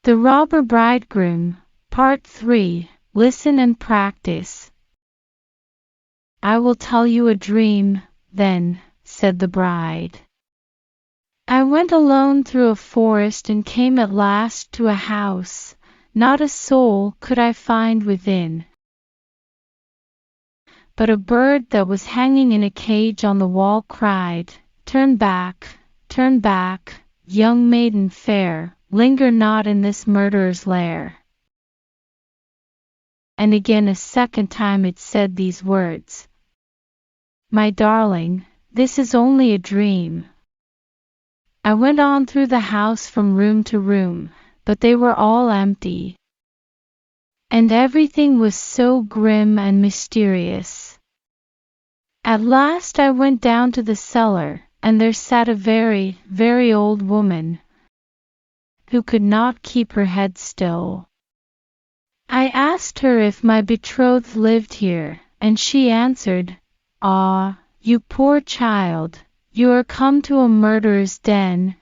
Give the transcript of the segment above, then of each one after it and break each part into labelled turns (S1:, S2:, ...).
S1: The Robber Bridegroom, Part 3. Listen and practice. I will tell you a dream, then, said the bride. I went alone through a forest and came at last to a house. Not a soul could I find within, but a bird that was hanging in a cage on the wall cried, turn back, young maiden fair, linger not in this murderer's lair." And again a second time it said these words, "My darling, this is only a dream." I went on through the house from room to room, but they were all empty, and everything was so grim and mysterious. At last I went down to the cellar, and there sat a very, very old woman, who could not keep her head still. I asked her if my betrothed lived here, and she answered, "Ah, you poor child, you are come to a murderer's den.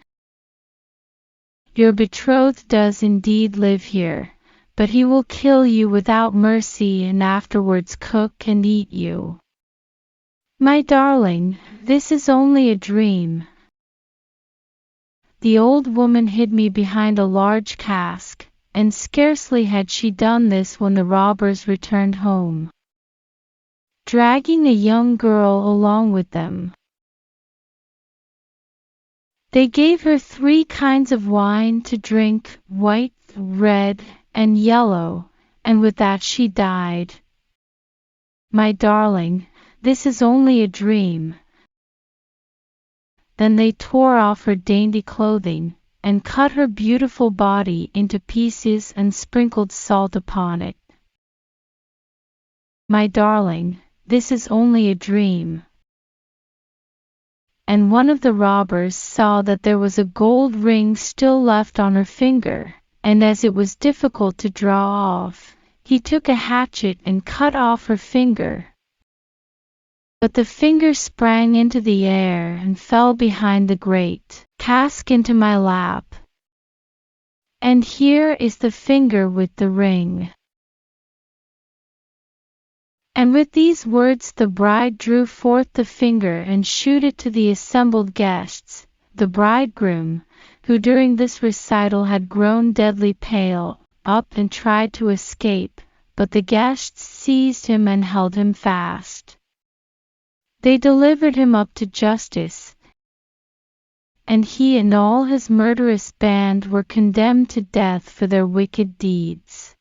S1: Your betrothed does indeed live here, but he will kill you without mercy and afterwards cook and eat you. My darling, this is only a dream." The old woman hid me behind a large cask, and scarcely had she done this when the robbers returned home, dragging a young girl along with them. They gave her 3 kinds of wine to drink, white, red, and yellow, and with that she died. My darling, this is only a dream. Then they tore off her dainty clothing, and cut her beautiful body into pieces and sprinkled salt upon it. My darling, this is only a dream. And one of the robbers saw that there was a gold ring still left on her finger, and as it was difficult to draw off, he took a hatchet and cut off her finger. But the finger sprang into the air and fell behind the great cask into my lap. And here is the finger with the ring." And with these words the bride drew forth the finger and shewed it to the assembled guests. The bridegroom, who during this recital had grown deadly pale, up and tried to escape, but the guests seized him and held him fast. They delivered him up to justice, and he and all his murderous band were condemned to death for their wicked deeds.